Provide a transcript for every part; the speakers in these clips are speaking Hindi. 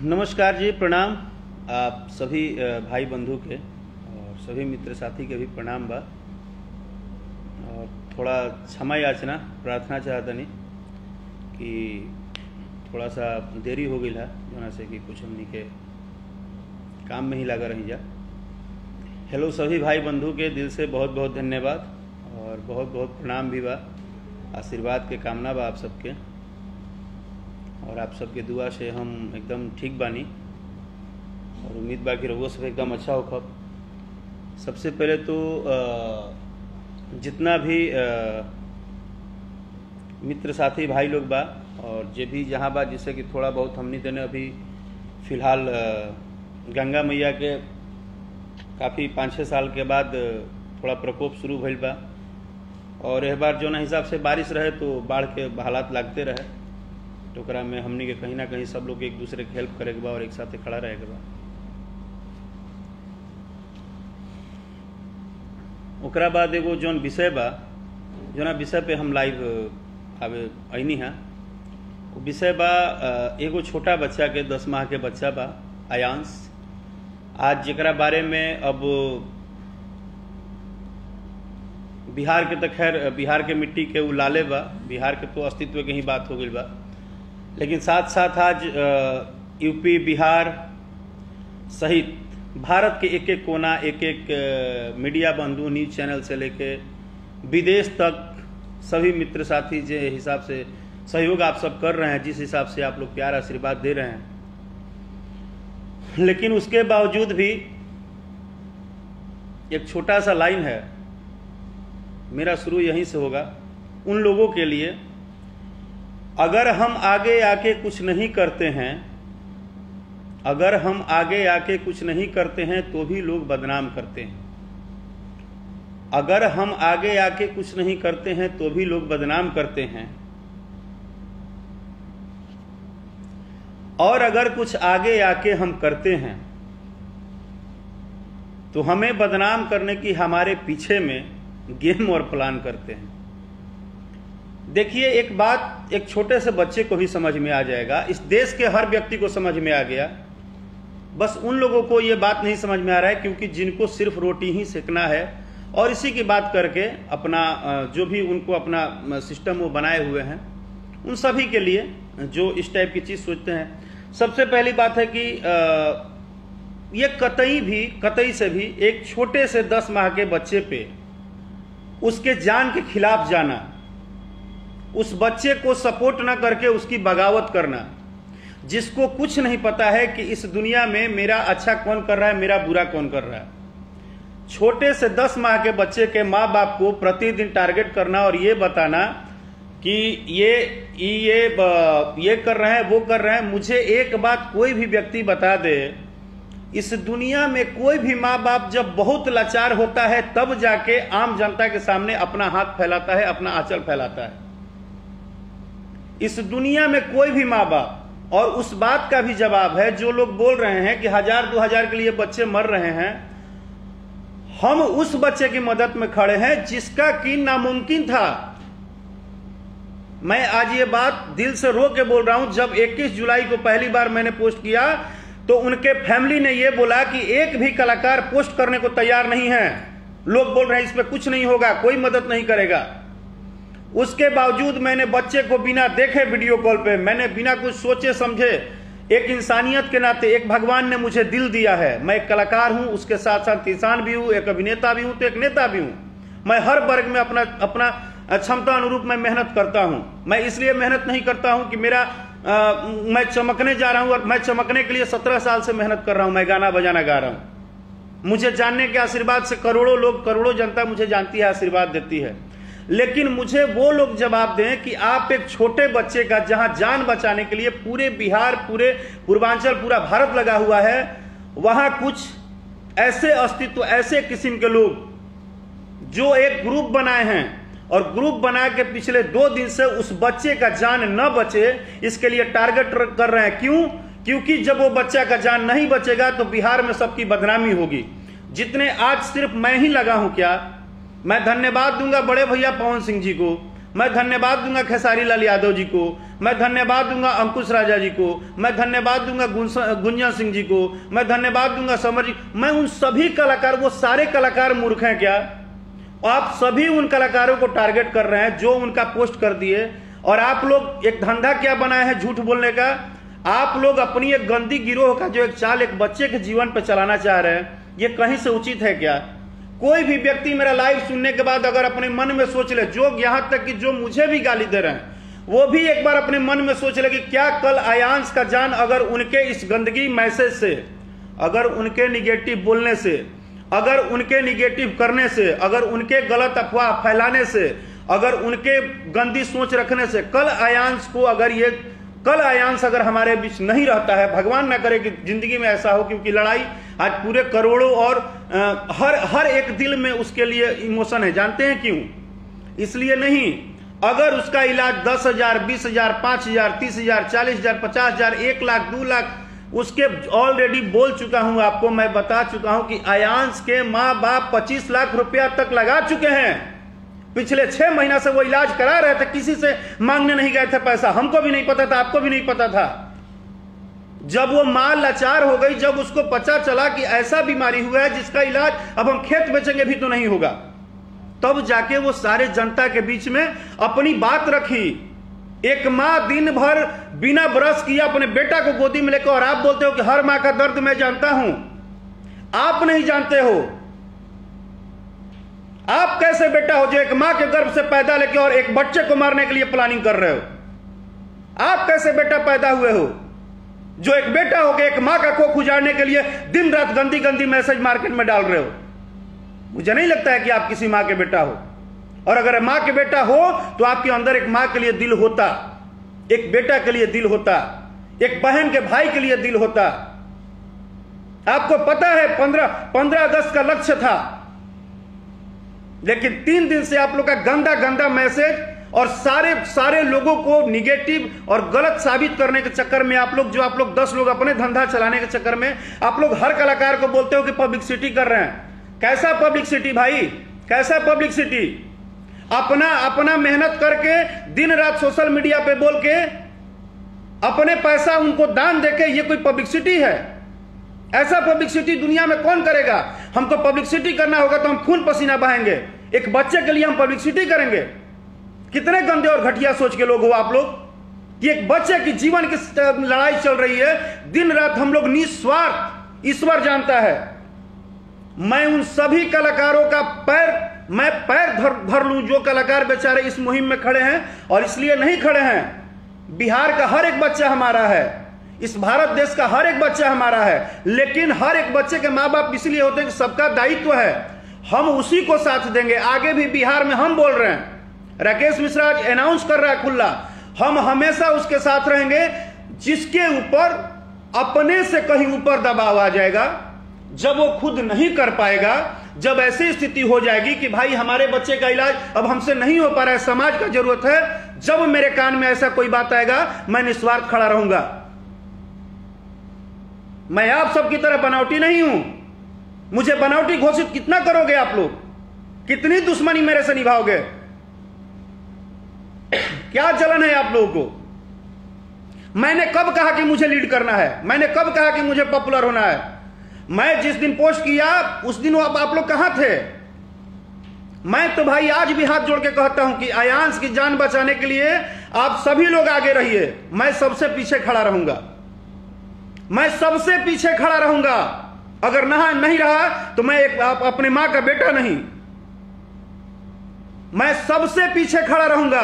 नमस्कार जी, प्रणाम। आप सभी भाई बंधु के और सभी मित्र साथी के भी प्रणाम बा। और थोड़ा क्षमा याचना प्रार्थना चाहतनी कि थोड़ा सा देरी हो गई है, जोना से कि कुछ हमनी के काम में ही लगा रही जा। हेलो सभी भाई बंधु के दिल से बहुत बहुत धन्यवाद और बहुत बहुत प्रणाम भी बा। आशीर्वाद के कामना बा आप सबके, और आप सबके दुआ से हम एकदम ठीक बानी और उम्मीद बा कि रहुआ सब एकदम अच्छा हो। खब सबसे पहले तो जितना भी मित्र साथी भाई लोग बा और जे भी जहाँ बा, जिससे कि थोड़ा बहुत हमनी देने अभी फ़िलहाल गंगा मैया के काफ़ी 5-6 साल के बाद थोड़ा प्रकोप शुरू भइल बा। और यह बार जो ना हिसाब से बारिश रहे तो बाढ़ के हालात लागते रहे, तो ओकरा में हमनी के कहीं ना कहीं सब लोग एक दूसरे के हेल्प करे के बा और एक साथ खड़ा रहे के बा। ओकरा बाद एगो जौन विषय बा, जोना विषय पे हम लाइव आवे आईनी है, वो विषय बा एगो छोटा बच्चा के 10 माह के बच्चा बा आयांश। आज जरा बारे में अब बिहार के तो खैर बिहार के मिट्टी के उ लाले बा, बिहार के तो अस्तित्व के ही बात हो गई बा, लेकिन साथ साथ आज यूपी बिहार सहित भारत के एक एक कोना, एक एक मीडिया बंधु, न्यूज चैनल से लेके विदेश तक सभी मित्र साथी जे हिसाब से सहयोग आप सब कर रहे हैं, जिस हिसाब से आप लोग प्यार आशीर्वाद दे रहे हैं, लेकिन उसके बावजूद भी एक छोटा सा लाइन है, मेरा शुरू यहीं से होगा। उन लोगों के लिए, अगर हम आगे आके कुछ नहीं करते हैं, अगर हम आगे आके कुछ नहीं करते हैं तो भी लोग बदनाम करते हैं। अगर हम आगे आके कुछ नहीं करते हैं तो भी लोग बदनाम करते हैं, और अगर कुछ आगे आके हम करते हैं तो हमें बदनाम करने की हमारे पीछे में गेम और प्लान करते हैं। देखिए, एक बात एक छोटे से बच्चे को भी समझ में आ जाएगा, इस देश के हर व्यक्ति को समझ में आ गया, बस उन लोगों को ये बात नहीं समझ में आ रहा है क्योंकि जिनको सिर्फ रोटी ही सेकना है और इसी की बात करके अपना जो भी उनको अपना सिस्टम वो बनाए हुए हैं, उन सभी के लिए जो इस टाइप की चीज़ सोचते हैं। सबसे पहली बात है कि ये कतई से भी एक छोटे से 10 माह के बच्चे पे उसके जान के खिलाफ जाना, उस बच्चे को सपोर्ट ना करके उसकी बगावत करना, जिसको कुछ नहीं पता है कि इस दुनिया में मेरा अच्छा कौन कर रहा है, मेरा बुरा कौन कर रहा है। छोटे से 10 माह के बच्चे के माँ बाप को प्रतिदिन टारगेट करना और ये बताना कि ये कर रहे हैं, वो कर रहे हैं। मुझे एक बात कोई भी व्यक्ति बता दे, इस दुनिया में कोई भी माँ बाप जब बहुत लाचार होता है तब जाके आम जनता के सामने अपना हाथ फैलाता है, अपना आंचल फैलाता है। इस दुनिया में कोई भी माँ बाप, और उस बात का भी जवाब है जो लोग बोल रहे हैं कि 1000-2000 के लिए बच्चे मर रहे हैं, हम उस बच्चे की मदद में खड़े हैं जिसका कि नामुमकिन था। मैं आज ये बात दिल से रो के बोल रहा हूं। जब 21 जुलाई को पहली बार मैंने पोस्ट किया तो उनके फैमिली ने यह बोला कि एक भी कलाकार पोस्ट करने को तैयार नहीं है, लोग बोल रहे हैं इस पे कुछ नहीं होगा, कोई मदद नहीं करेगा। उसके बावजूद मैंने बच्चे को बिना देखे वीडियो कॉल पे, मैंने बिना कुछ सोचे समझे, एक इंसानियत के नाते, एक भगवान ने मुझे दिल दिया है, मैं एक कलाकार हूं, उसके साथ साथ किसान भी हूं, एक अभिनेता भी हूं, तो एक नेता भी हूं। मैं हर वर्ग में अपना क्षमता अनुरूप मैं मेहनत करता हूं। मैं इसलिए मेहनत नहीं करता हूं कि मैं चमकने जा रहा हूं, और मैं चमकने के लिए 17 साल से मेहनत कर रहा हूं। मैं गाना बजाना गा रहा हूं, मुझे जानने के आशीर्वाद से करोड़ों लोग, करोड़ों जनता मुझे जानती है, आशीर्वाद देती है। लेकिन मुझे वो लोग जवाब दें कि आप एक छोटे बच्चे का, जहां जान बचाने के लिए पूरे बिहार, पूरे पूर्वांचल, पूरा भारत लगा हुआ है, वहां कुछ ऐसे अस्तित्व, ऐसे किस्म के लोग जो एक ग्रुप बनाए हैं और ग्रुप बना के पिछले 2 दिन से उस बच्चे का जान न बचे इसके लिए टारगेट कर रहे हैं। क्यों? क्योंकि जब वो बच्चा का जान नहीं बचेगा तो बिहार में सबकी बदनामी होगी। जितने आज सिर्फ मैं ही लगा हूं, क्या मैं धन्यवाद दूंगा बड़े भैया पवन सिंह जी को, मैं धन्यवाद दूंगा खेसारी लाल यादव जी को, मैं धन्यवाद दूंगा अंकुश राजा जी को, मैं धन्यवाद दूंगा गुंजन सिंह जी को, मैं धन्यवाद दूंगा समर जी। मैं उन सभी कलाकार, वो सारे कलाकार मूर्ख हैं क्या? आप सभी उन कलाकारों को टारगेट कर रहे हैं जो उनका पोस्ट कर दिए। और आप लोग एक धंधा क्या बनाए हैं झूठ बोलने का। आप लोग अपनी एक गंदी गिरोह का जो एक चाल एक बच्चे के जीवन पर चलाना चाह रहे हैं, ये कहीं से उचित है क्या? कोई भी व्यक्ति मेरा लाइव सुनने के बाद अगर अपने मन में सोच ले, जो यहां तक कि जो मुझे भी गाली दे रहे हैं वो भी एक बार अपने मन में सोच ले कि क्या कल आयांश का जान अगर उनके इस गंदगी मैसेज से, अगर उनके निगेटिव बोलने से, अगर उनके निगेटिव करने से, अगर उनके गलत अफवाह फैलाने से, अगर उनके गंदी सोच रखने से कल आयांश अगर हमारे बीच नहीं रहता है, भगवान ना करे कि जिंदगी में ऐसा हो, क्योंकि लड़ाई आज पूरे करोड़ों और हर एक दिल में उसके लिए इमोशन है। जानते हैं क्यों? इसलिए नहीं, अगर उसका इलाज 10,000, 20,000, 5,000, 30,000, 40,000, 50,000, 1 लाख, 2 लाख, उसके ऑलरेडी बोल चुका हूं आपको, मैं बता चुका हूं कि आयांश के माँ बाप 25 लाख रुपया तक लगा चुके हैं। पिछले 6 महीना से वो इलाज करा रहे थे, किसी से मांगने नहीं गए थे पैसा। हमको भी नहीं पता था, आपको भी नहीं पता था। जब वो मां लाचार हो गई, जब उसको पता चला कि ऐसा बीमारी हुआ है जिसका इलाज अब हम खेत बेचेंगे भी तो नहीं होगा, तब जाके वो सारे जनता के बीच में अपनी बात रखी। एक मां दिन भर बिना ब्रश किए अपने बेटा को गोदी में लेकर, और आप बोलते हो कि हर मां का दर्द मैं जानता हूं। आप नहीं जानते हो। आप कैसे बेटा हो जो एक मां के गर्भ से पैदा लेके और एक बच्चे को मारने के लिए प्लानिंग कर रहे हो? आप कैसे बेटा पैदा हुए हो जो एक बेटा हो के एक मां का कोख उजाड़ने के लिए दिन रात गंदी गंदी मैसेज मार्केट में डाल रहे हो? मुझे नहीं लगता है कि आप किसी मां के बेटा हो। और अगर मां के बेटा हो तो आपके अंदर एक मां के लिए दिल होता, एक बेटा के लिए दिल होता, एक बहन के भाई के लिए दिल होता। आपको पता है 15 अगस्त का लक्ष्य था, लेकिन 3 दिन से आप लोग का गंदा गंदा मैसेज और सारे लोगों को निगेटिव और गलत साबित करने के चक्कर में आप लोग 10 लोग अपने धंधा चलाने के चक्कर में आप लोग हर कलाकार को बोलते हो कि पब्लिसिटी कर रहे हैं। कैसा पब्लिसिटी भाई? कैसा पब्लिसिटी? अपना मेहनत करके दिन रात सोशल मीडिया पे बोल के अपने पैसा उनको दान देके, ये कोई पब्लिसिटी है? ऐसा पब्लिसिटी दुनिया में कौन करेगा? हमको पब्लिसिटी करना होगा तो हम खून पसीना बहाएंगे। एक बच्चे के लिए हम पब्लिसिटी करेंगे? कितने गंदे और घटिया सोच के लोग हो आप लोग कि एक बच्चे की जीवन की लड़ाई चल रही है, दिन रात हम लोग निस्वार्थ, ईश्वर जानता है। मैं उन सभी कलाकारों का पैर धर लूं जो कलाकार बेचारे इस मुहिम में खड़े हैं। और इसलिए नहीं खड़े हैं, बिहार का हर एक बच्चा हमारा है, इस भारत देश का हर एक बच्चा हमारा है, लेकिन हर एक बच्चे के माँ बाप इसलिए होते हैं कि सबका दायित्व है, हम उसी को साथ देंगे। आगे भी बिहार में हम बोल रहे हैं, राकेश मिश्रा आज अनाउंस कर रहा है खुला, हम हमेशा उसके साथ रहेंगे जिसके ऊपर अपने से कहीं ऊपर दबाव आ जाएगा, जब वो खुद नहीं कर पाएगा, जब ऐसी स्थिति हो जाएगी कि भाई हमारे बच्चे का इलाज अब हमसे नहीं हो पा रहा है, समाज का जरूरत है, जब मेरे कान में ऐसा कोई बात आएगा मैं निस्वार्थ खड़ा रहूंगा। मैं आप सबकी तरह बनावटी नहीं हूं। मुझे बनावटी घोषित कितना करोगे आप लोग? कितनी दुश्मनी मेरे से निभाओगे? क्या जलन है आप लोगों को? मैंने कब कहा कि मुझे लीड करना है? मैंने कब कहा कि मुझे पॉपुलर होना है? मैं जिस दिन पोस्ट किया उस दिन आप लोग कहां थे? मैं तो भाई आज भी हाथ जोड़ के कहता हूं कि आयांश की जान बचाने के लिए आप सभी लोग आगे रहिए, मैं सबसे पीछे खड़ा रहूंगा, मैं सबसे पीछे खड़ा रहूंगा। अगर नहीं रहा तो मैं अपने मां का बेटा नहीं, मैं सबसे पीछे खड़ा रहूंगा।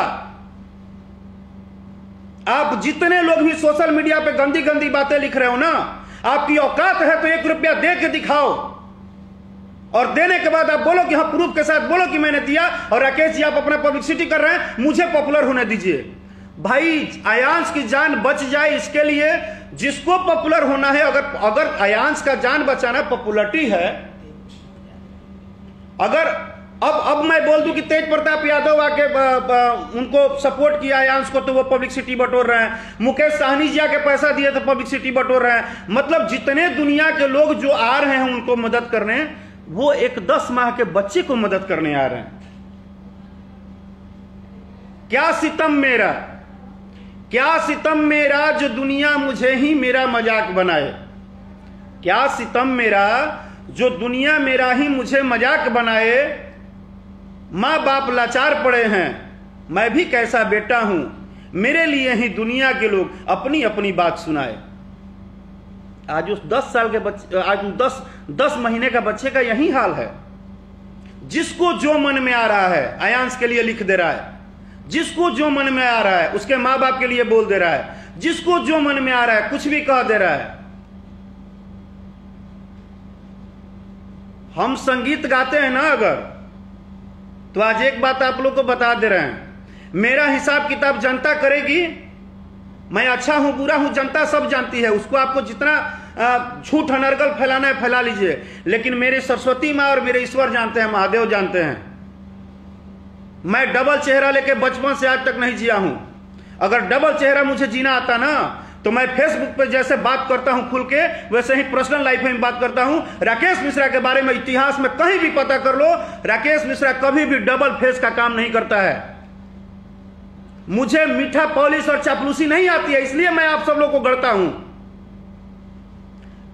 आप जितने लोग भी सोशल मीडिया पे गंदी गंदी बातें लिख रहे हो ना, आपकी औकात है तो 1 रुपया दे के दिखाओ, और देने के बाद आप बोलो कि हाँ प्रूफ के साथ बोलो कि मैंने दिया। और राकेश जी आप अपना पब्लिसिटी कर रहे हैं, मुझे पॉपुलर होने दीजिए। भाई आयांश की जान बच जाए इसके लिए जिसको पॉपुलर होना है, अगर आयांश का जान बचाना पॉपुलरिटी है, अगर अब मैं बोल दूं कि तेज प्रताप यादव आके उनको सपोर्ट किया आयांश को तो वो पब्लिसिटी बटोर रहे हैं, मुकेश साहनी जी आके पैसा दिए तो पब्लिसिटी बटोर रहे हैं। मतलब जितने दुनिया के लोग जो आ रहे हैं उनको मदद करने, वो एक 10 माह के बच्चे को मदद करने आ रहे हैं। क्या सितम मेरा, क्या सितम मेरा जो दुनिया मुझे ही मेरा मजाक बनाए। क्या सितम मेरा जो दुनिया मेरा ही मुझे मजाक बनाए। माँ बाप लाचार पड़े हैं, मैं भी कैसा बेटा हूं, मेरे लिए ही दुनिया के लोग अपनी अपनी बात सुनाए। आज उस 10 साल के बच्चे, आज 10 महीने का बच्चे का यही हाल है। जिसको जो मन में आ रहा है आयांश के लिए लिख दे रहा है, जिसको जो मन में आ रहा है उसके माँ बाप के लिए बोल दे रहा है, जिसको जो मन में आ रहा है कुछ भी कह दे रहा है। हम संगीत गाते हैं ना अगर, तो आज एक बात आप लोग को बता दे रहे हैं, मेरा हिसाब किताब जनता करेगी। मैं अच्छा हूं बुरा हूं जनता सब जानती है, उसको आपको जितना झूठ अनर्गल फैलाना है फैला लीजिए, लेकिन मेरी सरस्वती माँ और मेरे ईश्वर जानते हैं, महादेव जानते हैं। मैं डबल चेहरा लेके बचपन से आज तक नहीं जिया हूं। अगर डबल चेहरा मुझे जीना आता ना, तो मैं फेसबुक पे जैसे बात करता हूं खुल के, वैसे ही पर्सनल लाइफ में बात करता हूं। राकेश मिश्रा के बारे में इतिहास में कहीं भी पता कर लो, राकेश मिश्रा कभी भी डबल फेस का काम नहीं करता है। मुझे मीठा पॉलिश और चापलूसी नहीं आती है, इसलिए मैं आप सब लोग को गढ़ता हूं।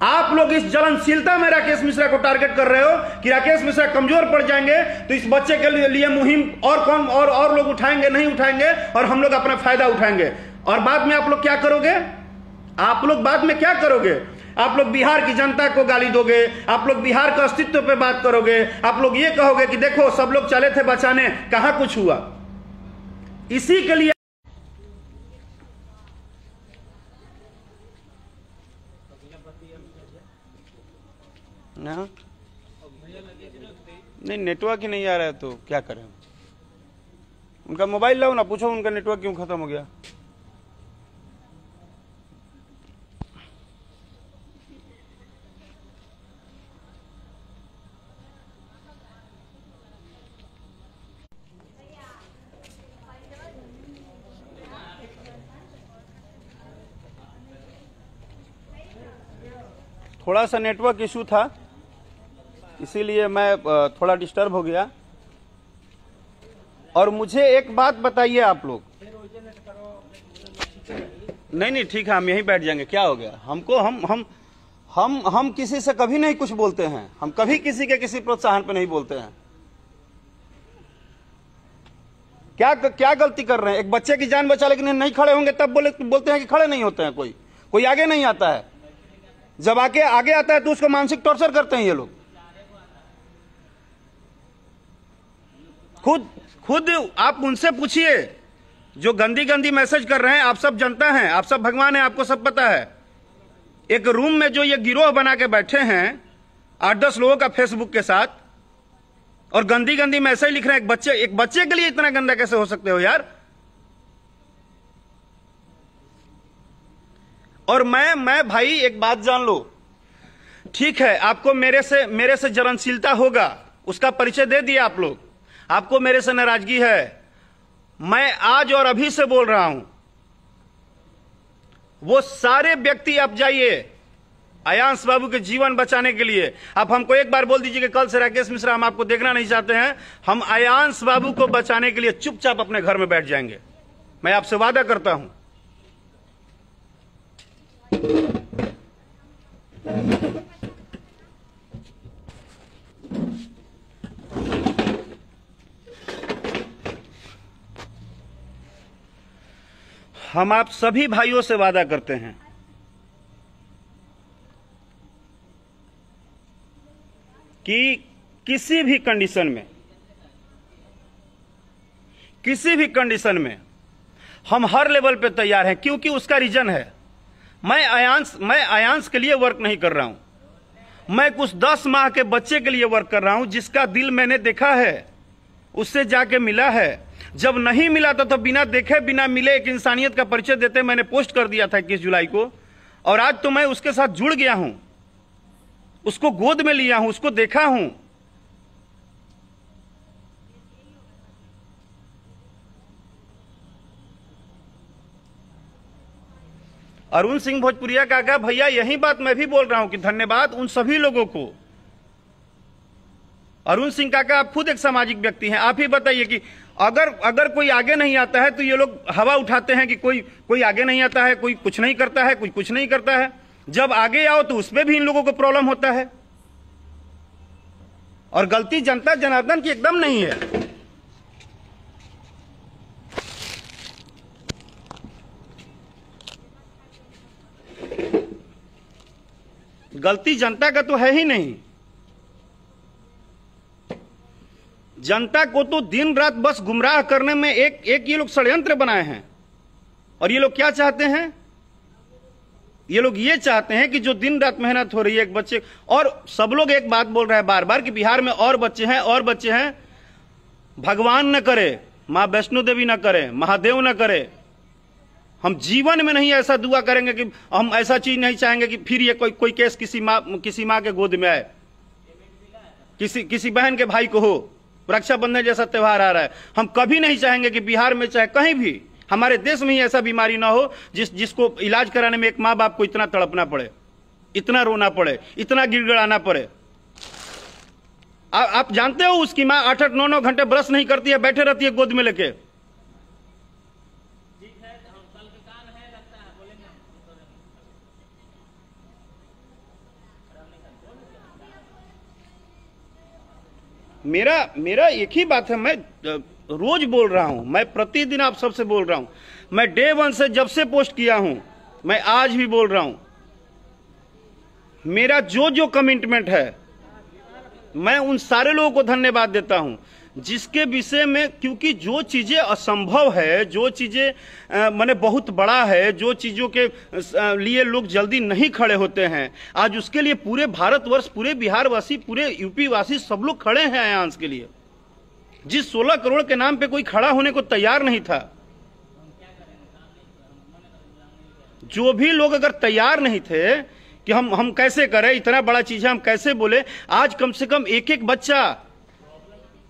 आप लोग इस जलनशीलता में राकेश मिश्रा को टारगेट कर रहे हो कि राकेश मिश्रा कमजोर पड़ जाएंगे तो इस बच्चे के लिए मुहिम और कौन और लोग उठाएंगे, नहीं उठाएंगे, और हम लोग अपना फायदा उठाएंगे। और बाद में आप लोग क्या करोगे? आप लोग बाद में क्या करोगे? आप लोग बिहार की जनता को गाली दोगे, आप लोग बिहार के अस्तित्व पे बात करोगे, आप लोग ये कहोगे कि देखो सब लोग चले थे बचाने, कहां कुछ हुआ। इसी के लिए ना, नहीं नेटवर्क ही नहीं आ रहा है तो क्या करें। उनका मोबाइल लाओ ना, पूछो उनका नेटवर्क क्यों खत्म हो गया। थोड़ा सा नेटवर्क इशू था, इसीलिए मैं थोड़ा डिस्टर्ब हो गया। और मुझे एक बात बताइए आप लोग, नहीं ठीक है, हम यहीं बैठ जाएंगे, क्या हो गया हमको। हम किसी से कभी नहीं कुछ बोलते हैं, हम कभी किसी के किसी प्रोत्साहन पे नहीं बोलते हैं। क्या गलती कर रहे हैं? एक बच्चे की जान बचा लेकिन नहीं खड़े होंगे तब बोलते हैं कि खड़े नहीं होते हैं। कोई आगे नहीं आता है, जब आगे आता है तो उसको मानसिक टॉर्चर करते हैं ये लोग। खुद आप उनसे पूछिए जो गंदी मैसेज कर रहे हैं। आप सब जनता हैं, आप सब भगवान हैं, आपको सब पता है। एक रूम में जो ये गिरोह बना के बैठे हैं 8-10 लोगों का फेसबुक के साथ, और गंदी मैसेज लिख रहे हैं। एक बच्चे के लिए इतना गंदा कैसे हो सकते हो यार। और मैं भाई एक बात जान लो, ठीक है आपको मेरे से जलनशीलता होगा, उसका परिचय दे दिया आप लोग, आपको मेरे से नाराजगी है। मैं आज और अभी से बोल रहा हूं, वो सारे व्यक्ति आप जाइए आयांश बाबू के जीवन बचाने के लिए। आप हमको एक बार बोल दीजिए कि कल से राकेश मिश्रा हम आपको देखना नहीं चाहते हैं, हम आयांश बाबू को बचाने के लिए चुपचाप अपने घर में बैठ जाएंगे। मैं आपसे वादा करता हूं। हम आप सभी भाइयों से वादा करते हैं कि किसी भी कंडीशन में हम हर लेवल पे तैयार हैं। क्योंकि उसका रीजन है, मैं आयांश के लिए वर्क नहीं कर रहा हूं, मैं कुछ 10 माह के बच्चे के लिए वर्क कर रहा हूं जिसका दिल मैंने देखा है, उससे जाके मिला है। जब नहीं मिला था तो बिना देखे बिना मिले एक इंसानियत का परिचय देते मैंने पोस्ट कर दिया था 21 जुलाई को, और आज तो मैं उसके साथ जुड़ गया हूं, उसको गोद में लिया हूं, उसको देखा हूं। अरुण सिंह भोजपुरिया का कहा, भैया यही बात मैं भी बोल रहा हूं कि धन्यवाद उन सभी लोगों को अरुण सिंह काका, आप खुद एक सामाजिक व्यक्ति हैं, आप ही बताइए कि अगर कोई आगे नहीं आता है तो ये लोग हवा उठाते हैं कि कोई आगे नहीं आता है, कोई कुछ नहीं करता है, कोई कुछ नहीं करता है। जब आगे आओ तो उसमें भी इन लोगों को प्रॉब्लम होता है। और गलती जनता जनार्दन की एकदम नहीं है। गलती जनता का तो है ही नहीं। जनता को तो दिन रात बस गुमराह करने में एक ये लोग षड्यंत्र बनाए हैं। और ये लोग क्या चाहते हैं? ये लोग ये चाहते हैं कि जो दिन रात मेहनत हो रही है एक बच्चे, और सब लोग एक बात बोल रहे हैं बार बार कि बिहार में और बच्चे हैं। भगवान न करे, मां वैष्णो देवी न करे, महादेव न करे, हम जीवन में नहीं ऐसा दुआ करेंगे कि हम ऐसा चीज नहीं चाहेंगे कि फिर ये कोई केस किसी माँ के गोद में आए, किसी बहन के भाई को हो। रक्षाबंधन जैसा त्योहार आ रहा है, हम कभी नहीं चाहेंगे कि बिहार में चाहे कहीं भी हमारे देश में ही ऐसा बीमारी ना हो जिसको इलाज कराने में एक माँ बाप को इतना तड़पना पड़े, इतना रोना पड़े, इतना गिड़गिड़ाना पड़े। आप जानते हो उसकी माँ 8-8, 9-9 घंटे ब्रश नहीं करती है, बैठे रहती है गोद में लेके। मेरा एक ही बात है, मैं रोज बोल रहा हूं, मैं प्रतिदिन आप सबसे बोल रहा हूं, मैं डे 1 से जब से पोस्ट किया हूं, मैं आज भी बोल रहा हूं, मेरा जो कमिटमेंट है, मैं उन सारे लोगों को धन्यवाद देता हूं जिसके विषय में, क्योंकि जो चीजें असंभव है, जो चीजें माने बहुत बड़ा है, जो चीजों के लिए लोग जल्दी नहीं खड़े होते हैं, आज उसके लिए पूरे भारतवर्ष, पूरे बिहार वासी, पूरे यूपी वासी सब लोग खड़े हैं आयांश के लिए। जिस 16 करोड़ के नाम पे कोई खड़ा होने को तैयार नहीं था, जो भी लोग अगर तैयार नहीं थे कि हम कैसे करें, इतना बड़ा चीज है, हम कैसे बोले, आज कम से कम एक बच्चा,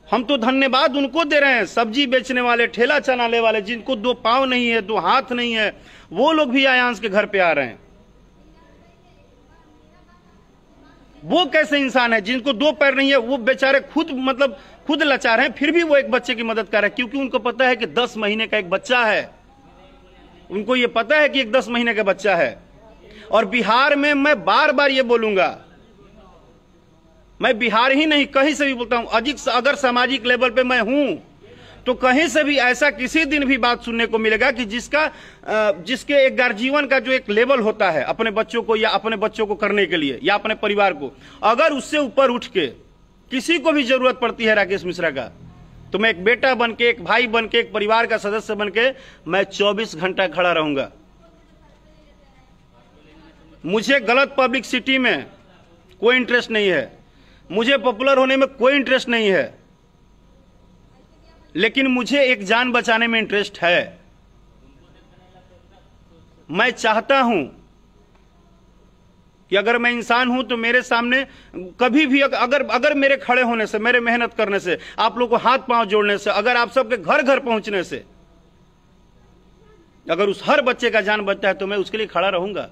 हम तो धन्यवाद उनको दे रहे हैं, सब्जी बेचने वाले, ठेला चलाने वाले, जिनको 2 पांव नहीं है, 2 हाथ नहीं है, वो लोग भी आयांश के घर पे आ रहे हैं। वो कैसे इंसान है जिनको 2 पैर नहीं है, वो बेचारे खुद लाचार हैं, फिर भी वो एक बच्चे की मदद कर रहे हैं, क्योंकि उनको पता है कि 10 महीने का एक बच्चा है। उनको ये पता है कि एक 10 महीने का बच्चा है। और बिहार में मैं बार बार ये बोलूंगा, मैं बिहार ही नहीं कहीं से भी बोलता हूं, अगर सामाजिक लेवल पे मैं हूं तो कहीं से भी ऐसा किसी दिन भी बात सुनने को मिलेगा कि जिसके एक गार्जियन का जो एक लेवल होता है अपने बच्चों को, या अपने बच्चों को करने के लिए, या अपने परिवार को, अगर उससे ऊपर उठ के किसी को भी जरूरत पड़ती है राकेश मिश्रा का, तो मैं एक बेटा बन के, एक भाई बन के, एक परिवार का सदस्य बन के मैं 24 घंटा खड़ा रहूंगा। मुझे गलत पब्लिसिटी में कोई इंटरेस्ट नहीं है, मुझे पॉपुलर होने में कोई इंटरेस्ट नहीं है, लेकिन मुझे एक जान बचाने में इंटरेस्ट है। मैं चाहता हूं कि अगर मैं इंसान हूं तो मेरे सामने कभी भी अगर मेरे खड़े होने से, मेरे मेहनत करने से, आप लोगों को हाथ पांव जोड़ने से, अगर आप सबके घर घर पहुंचने से अगर उस हर बच्चे का जान बचता है तो मैं उसके लिए खड़ा रहूंगा।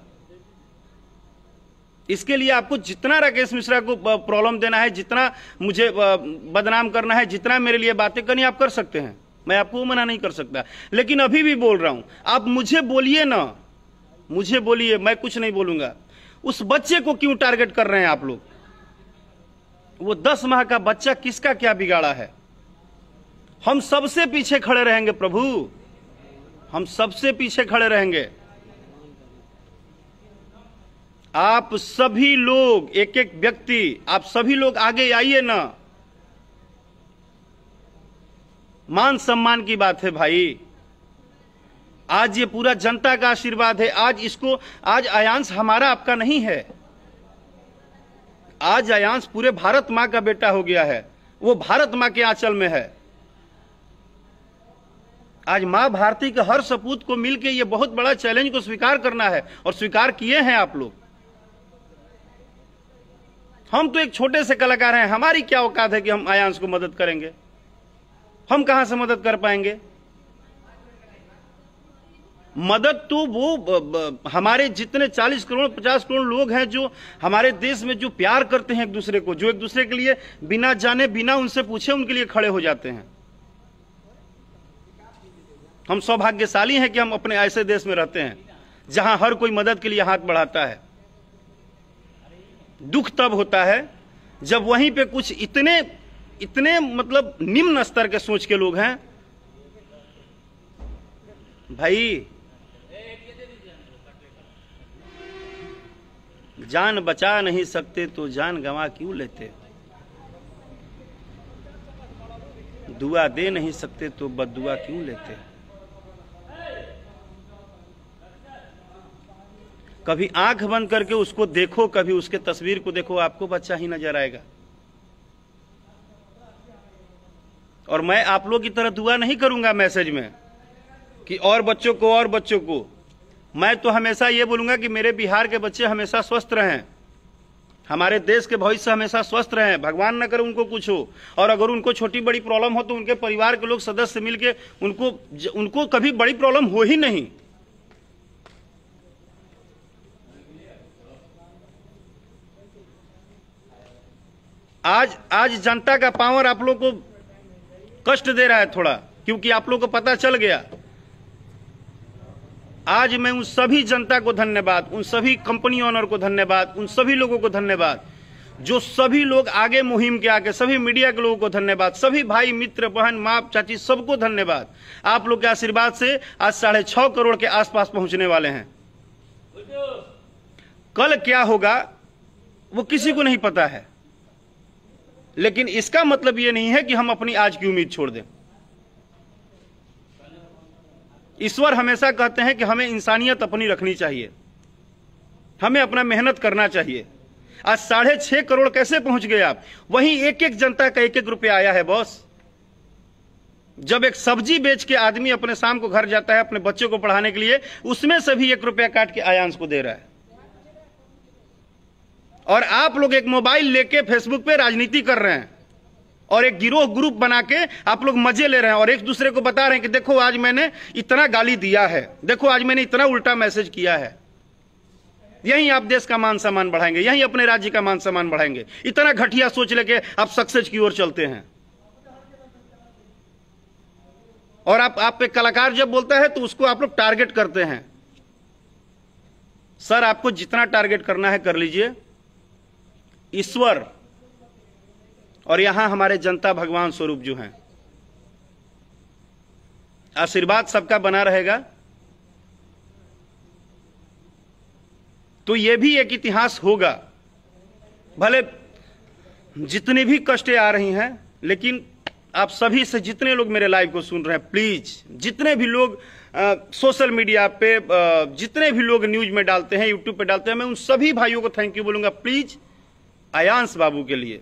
इसके लिए आपको जितना राकेश मिश्रा को प्रॉब्लम देना है, जितना मुझे बदनाम करना है, जितना मेरे लिए बातें करनी आप कर सकते हैं, मैं आपको मना नहीं कर सकता। लेकिन अभी भी बोल रहा हूं, आप मुझे बोलिए ना, मुझे बोलिए, मैं कुछ नहीं बोलूंगा। उस बच्चे को क्यों टारगेट कर रहे हैं आप लोग? वो 10 माह का बच्चा किसका क्या बिगाड़ा है? हम सबसे पीछे खड़े रहेंगे प्रभु, हम सबसे पीछे खड़े रहेंगे। आप सभी लोग, एक एक व्यक्ति, आप सभी लोग आगे आइए ना। मान सम्मान की बात है भाई, आज ये पूरा जनता का आशीर्वाद है। आज आयांश हमारा आपका नहीं है, आज आयांश पूरे भारत मां का बेटा हो गया है, वो भारत मां के आंचल में है। आज मां भारती के हर सपूत को मिलकर ये बहुत बड़ा चैलेंज को स्वीकार करना है, और स्वीकार किए हैं आप लोग। हम तो एक छोटे से कलाकार हैं, हमारी क्या औकात है कि हम आयांश को मदद करेंगे? हम कहां से मदद कर पाएंगे? मदद तो वो हमारे जितने 40 करोड़ 50 करोड़ लोग हैं जो हमारे देश में जो प्यार करते हैं एक दूसरे को, जो एक दूसरे के लिए बिना जाने बिना उनसे पूछे उनके लिए खड़े हो जाते हैं। हम सौभाग्यशाली हैं कि हम अपने ऐसे देश में रहते हैं जहां हर कोई मदद के लिए हाथ बढ़ाता है। दुख तब होता है जब वहीं पे कुछ इतने मतलब निम्न स्तर के सोच के लोग हैं। भाई जान बचा नहीं सकते तो जान गंवा क्यों लेते, दुआ दे नहीं सकते तो बद्दुआ क्यों लेते। कभी आंख बंद करके उसको देखो, कभी उसके तस्वीर को देखो, आपको बच्चा ही नजर आएगा। और मैं आप लोग की तरह दुआ नहीं करूंगा मैसेज में कि और बच्चों को। मैं तो हमेशा ये बोलूंगा कि मेरे बिहार के बच्चे हमेशा स्वस्थ रहें, हमारे देश के भविष्य हमेशा स्वस्थ रहें, भगवान न करे उनको कुछ हो। और अगर उनको छोटी बड़ी प्रॉब्लम हो तो उनके परिवार के लोग सदस्य मिलके उनको कभी बड़ी प्रॉब्लम हो ही नहीं। आज जनता का पावर आप लोग को कष्ट दे रहा है थोड़ा, क्योंकि आप लोग को पता चल गया। आज मैं उन सभी जनता को धन्यवाद, उन सभी कंपनी ओनर को धन्यवाद, उन सभी लोगों को धन्यवाद, जो सभी लोग आगे मुहिम के आके, सभी मीडिया के लोगों को धन्यवाद, सभी भाई मित्र बहन माँ चाची सबको धन्यवाद। आप लोग के आशीर्वाद से आज 6.5 करोड़ के आसपास पहुंचने वाले हैं। कल क्या होगा वो किसी को नहीं पता है, लेकिन इसका मतलब ये नहीं है कि हम अपनी आज की उम्मीद छोड़ दें। ईश्वर हमेशा कहते हैं कि हमें इंसानियत अपनी रखनी चाहिए, हमें अपना मेहनत करना चाहिए। आज 6.5 करोड़ कैसे पहुंच गए आप? वहीं एक एक जनता का 1-1 रुपया आया है बॉस। जब एक सब्जी बेच के आदमी अपने शाम को घर जाता है अपने बच्चों को पढ़ाने के लिए, उसमें से भी 1 रुपया काट के आयांश को दे रहा है। और आप लोग एक मोबाइल लेके फेसबुक पे राजनीति कर रहे हैं और एक गिरोह ग्रुप बना के आप लोग मजे ले रहे हैं और एक दूसरे को बता रहे हैं कि देखो आज मैंने इतना गाली दिया है, देखो आज मैंने इतना उल्टा मैसेज किया है। यहीं आप देश का मान सम्मान बढ़ाएंगे, यहीं अपने राज्य का मान सम्मान बढ़ाएंगे। इतना घटिया सोच लेके आप सक्सेस की ओर चलते हैं। और आप पे कलाकार जब बोलता है तो उसको आप लोग टारगेट करते हैं। सर आपको जितना टारगेट करना है कर लीजिए। ईश्वर और यहां हमारे जनता भगवान स्वरूप जो हैं, आशीर्वाद सबका बना रहेगा। तो यह भी एक इतिहास होगा। भले जितनी भी कष्टें आ रही हैं, लेकिन आप सभी से जितने लोग मेरे लाइव को सुन रहे हैं, प्लीज जितने भी लोग सोशल मीडिया पे जितने भी लोग न्यूज में डालते हैं, यूट्यूब पे डालते हैं, मैं उन सभी भाइयों को थैंक यू बोलूंगा। प्लीज आयांश बाबू के लिए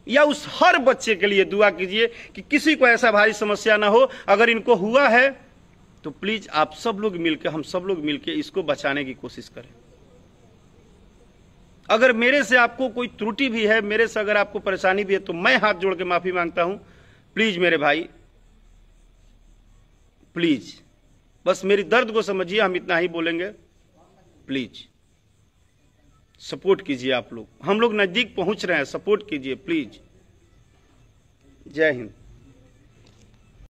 या उस हर बच्चे के लिए दुआ कीजिए कि किसी को ऐसा भारी समस्या ना हो। अगर इनको हुआ है तो प्लीज आप सब लोग मिलकर, हम सब लोग मिलकर इसको बचाने की कोशिश करें। अगर मेरे से आपको कोई त्रुटि भी है, मेरे से अगर आपको परेशानी भी है, तो मैं हाथ जोड़ के माफी मांगता हूं। प्लीज मेरे भाई, प्लीज बस मेरी दर्द को समझिए, हम इतना ही बोलेंगे। प्लीज सपोर्ट कीजिए आप लोग, हम लोग नजदीक पहुंच रहे हैं, सपोर्ट कीजिए प्लीज। जय हिंद।